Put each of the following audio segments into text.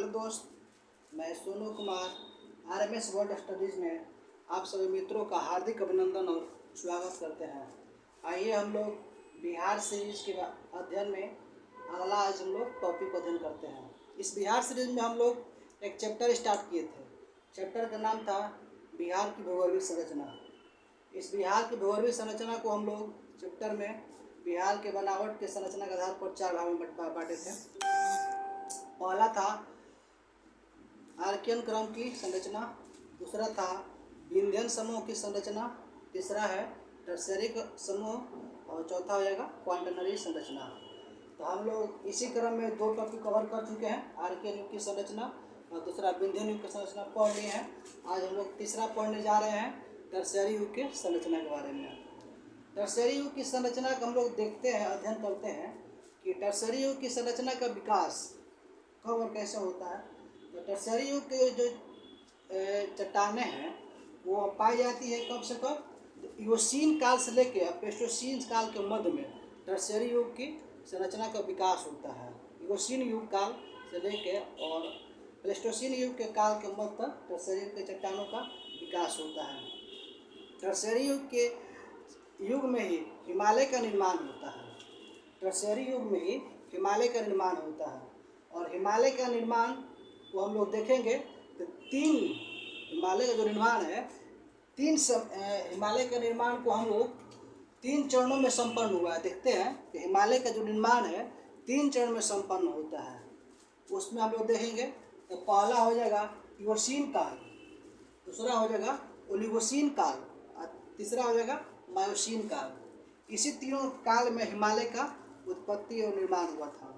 Hello दोस्त, मैं Sonu Kumar RMS world studies में आप सभी मित्रों का हार्दिक अभिनंदन और स्वागत करते हैं। आइए हम लोग बिहार सीरीज के अध्ययन में अगला आज हम लोग टॉपिक को अध्ययन करते हैं। इस बिहार सीरीज में हम लोग एक चैप्टर स्टार्ट किए थे। चैप्टर का नाम था बिहार की भूगोलवीय संरचना। इस बिहार की भूगोलवीय संरचना को हम लोग चैप्टर में बिहार के बनावट के संरचना के आधार पर 4 भागों में बांटे थे। पहला था आर्कियन क्रम की संरचना, दूसरा था विंध्यन समूह की संरचना, तीसरा है टर्शियरी समूह और चौथा हो जाएगा क्वाaternary संरचना। तो हम लोग इसी क्रम में 2 टॉपिक कवर कर चुके हैं। आर्कियन युग की संरचना और दूसरा विंध्यन युग की संरचना पढ़ लिए हैं। आज हम लोग तीसरा पढ़ने जा रहे हैं टर्शियरी युग की संरचना के बारे में। टर्शियरी युग की संरचना का हम लोग देखते हैं, अध्ययन करते हैं कि टर्शियरी युग की संरचना का विकास कब और कैसे होता है। तो टर्शियरी युग के जो चट्टानें हैं वो पाई जाती है कब से कब, इओसीन काल से लेकर प्लेस्टोसीन काल के मध्य में टर्शियरी युग की संरचना का विकास होता है। इओसीन युग काल से लेकर और प्लेस्टोसीन युग के काल के मध्य तक टर्शियरी युग के चट्टानों का विकास होता है। टर्शियरी युग के युग में ही हिमालय का निर्माण होता है। टर्शियरी युग में ही हिमालय का निर्माण होता है और हिमालय का निर्माण को हम लोग देखेंगे तो 3 हिमालय का जो निर्माण है, हिमालय के निर्माण को हम लोग 3 चरणों में संपन्न हुआ है। देखते हैं कि हिमालय का जो निर्माण है 3 चरण में संपन्न होता है। उसमें हम लोग देखेंगे तो पहला हो जाएगा इओसीन काल, दूसरा हो जाएगा ओलिगोसीन काल और तीसरा हो जाएगा मायोसीन काल। इसी तीनों काल में हिमालय का उत्पत्ति और निर्माण हुआ था।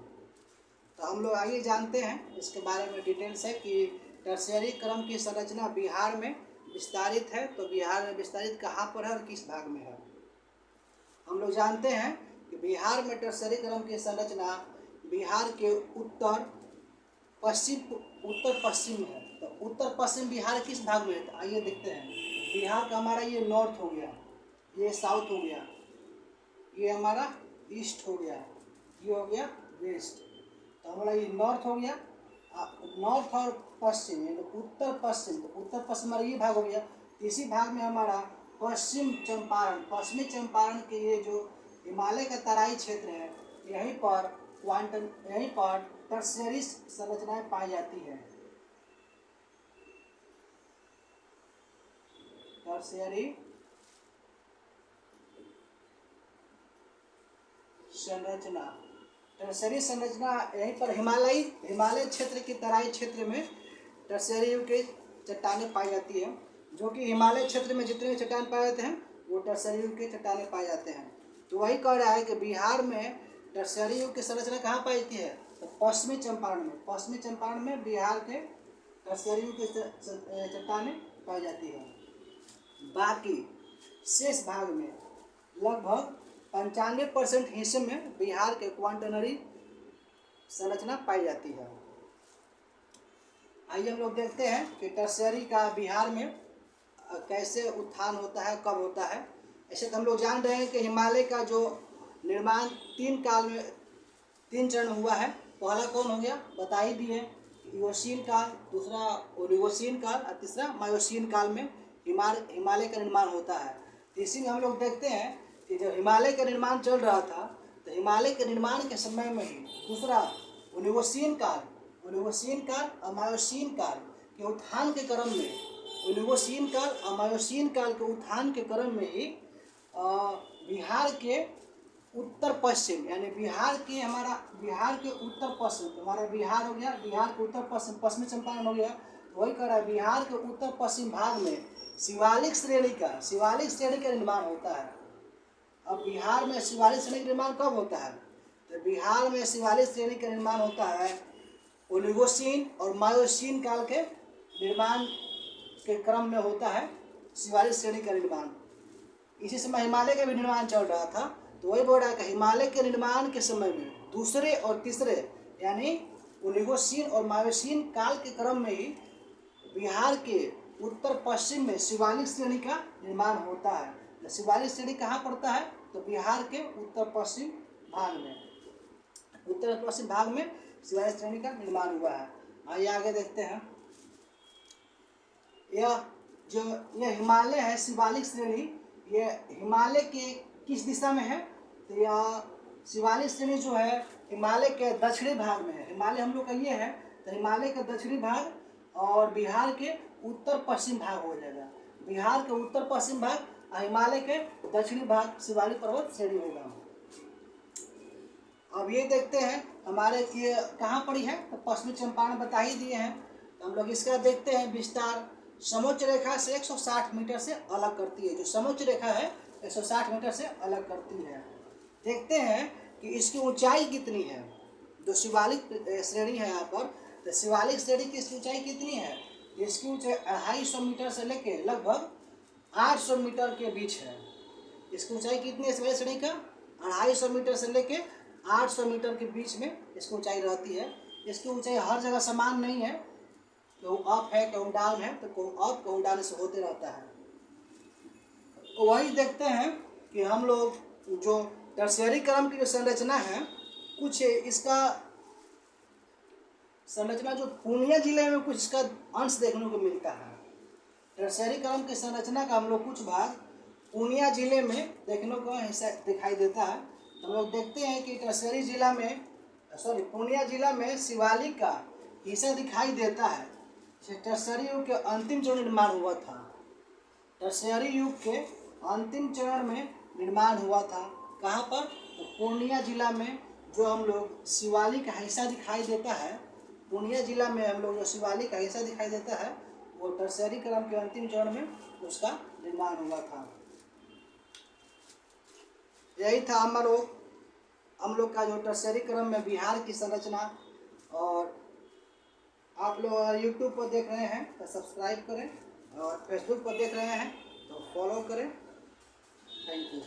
तो हम लोग आगे जानते हैं इसके बारे में डिटेल्स है कि टर्शियरी क्रम की संरचना बिहार में विस्तारित है। तो बिहार में विस्तारित कहाँ पर है और किस भाग में है। हम लोग जानते हैं कि बिहार में टर्शियरी क्रम की संरचना बिहार के उत्तर पश्चिम है। तो उत्तर पश्चिम बिहार किस भाग में है, तो आइए देखते हैं। बिहार का हमारा ये नॉर्थ हो गया, ये साउथ हो गया, ये हमारा ईस्ट हो गया, ये हो गया वेस्ट। तो हमारा ये नॉर्थ हो गया, नॉर्थ और पश्चिम यानी उत्तर पश्चिम। तो उत्तर पश्चिम हमारा ये भाग हो गया। इसी भाग में हमारा पश्चिमी चंपारण के ये जो हिमालय का तराई क्षेत्र है, यहीं पर टर्शियरी संरचनाएं पाई जाती है। टर्शियरी संरचना, टर्शियरी संरचना यहीं पर हिमालय क्षेत्र की तराई क्षेत्र में टर्शियरी युग की चट्टानें पाई जाती है। जो कि हिमालय क्षेत्र में जितने भी चट्टान पाए जाते हैं वो टर्शियरी युग की चट्टानें पाए जाते हैं। तो वही कह रहा है कि बिहार में टर्शियरी युग की संरचना कहाँ पाई जाती है, तो पश्चिमी चंपारण में बिहार के टर्शियरी युग की चट्टानें पाई जाती है। बाकी शेष भाग में लगभग 95% हिस्से में बिहार के क्वाaternary संरचना पाई जाती है। आइए हम लोग देखते हैं कि टर्शियरी का बिहार में कैसे उत्थान होता है, कब होता है। ऐसे तो हम लोग जान रहे हैं कि हिमालय का जो निर्माण 3 चरण हुआ है। पहला कौन हो गया, बता ही दिए, इओसीन काल, दूसरा ओलिगोसीन काल और तीसरा मायोसीन काल में हिमालय का निर्माण होता है। तो इसी में हम लोग देखते हैं कि जब हिमालय का निर्माण चल रहा था तो हिमालय के निर्माण के समय में ही दूसरा ओलिगोसीन काल और मायोसीन काल के उत्थान के क्रम में ओलिगोसीन काल और मायोसीन काल के उत्थान के क्रम में ही बिहार के उत्तर पश्चिम यानी बिहार के उत्तर पश्चिम, हमारा बिहार हो गया, बिहार के उत्तर पश्चिमी चंपारण हो गया। तो वही कह रहा है बिहार के उत्तर पश्चिम भाग में शिवालिक श्रेणी का निर्माण होता है। अब बिहार में शिवालिक श्रेणी का निर्माण कब होता है, तो बिहार में शिवालिक श्रेणी का निर्माण होता है ओलिगोसीन और मायोसीन काल के निर्माण के क्रम में होता है शिवालिक श्रेणी का निर्माण। इसी समय हिमालय का भी निर्माण चल रहा था। तो वही बोल रहा है कि हिमालय के निर्माण के समय में दूसरे और तीसरे यानी ओलिगोसीन और मायोसीन काल के क्रम में ही बिहार के उत्तर पश्चिम में शिवालिक श्रेणी का निर्माण होता है। तो शिवालिक श्रेणी कहाँ पड़ता है, तो बिहार के उत्तर पश्चिम भाग में शिवालिक श्रेणी का निर्माण हुआ है। आइए आगे देखते हैं। यह जो यह हिमालय है, शिवालिक श्रेणी, ये हिमालय के किस दिशा में है? तो यह शिवालिक श्रेणी जो है हिमालय के दक्षिणी भाग में है। हिमालय हम लोग का ये है, तो हिमालय का दक्षिणी भाग और बिहार के उत्तर पश्चिम भाग हो जाएगा। बिहार के उत्तर पश्चिम भाग और हिमालय के दक्षिणी भाग शिवालिक पर्वत श्रेणी होगा। अब ये देखते हैं हमारे ये कहाँ पड़ी है, तो पश्चिमी चंपारण बता ही दिए हैं। तो हम लोग इसका देखते हैं विस्तार। समोच्च रेखा से 160 मीटर से अलग करती है। जो समोच्च रेखा है 160 मीटर से अलग करती है। देखते हैं कि इसकी ऊंचाई कितनी है। जो शिवालिक श्रेणी है यहाँ पर, तो शिवालिक श्रेणी की इसकी ऊंचाई कितनी है? इसकी ऊंचाई 250 मीटर से लेके लगभग 800 मीटर के बीच है। इसकी ऊंचाई कितनी है शिवालिक श्रेणी का? 250 मीटर से लेके 800 मीटर के बीच में इसकी ऊंचाई रहती है। इसकी ऊंचाई हर जगह समान नहीं है, कहूँ अप है कहूँ डाउन है, तो कहूँ अप कहूँ डाउन से होते रहता है। तो वही देखते हैं कि हम लोग जो टर्शियरी क्रम की जो संरचना है, कुछ इसका संरचना जो पूर्णिया जिले में कुछ इसका अंश देखने को मिलता है। टर्शियरी क्रम की संरचना का हम लोग कुछ भाग पूर्णिया जिले में देखने को हिस्सा दिखाई देता है। हम लोग देखते हैं कि पूर्णिया जिला में शिवालिक का हिस्सा दिखाई देता है। टर्शियरी युग के अंतिम चरण निर्माण हुआ था। टर्शियरी युग के अंतिम चरण में निर्माण हुआ था। कहाँ पर? तो पूर्णिया जिला में जो हम लोग शिवालिक का हिस्सा दिखाई देता है, पूर्णिया जिला में हम लोग जो शिवालिक का हिस्सा दिखाई देता है, वो टर्शियरी क्रम के अंतिम चरण में उसका निर्माण हुआ था। यही था हम लोग का जो टर्शियरी क्रम में बिहार की संरचना। और आप लोग यूट्यूब पर देख रहे हैं तो सब्सक्राइब करें, और फेसबुक पर देख रहे हैं तो फॉलो करें। Thank you.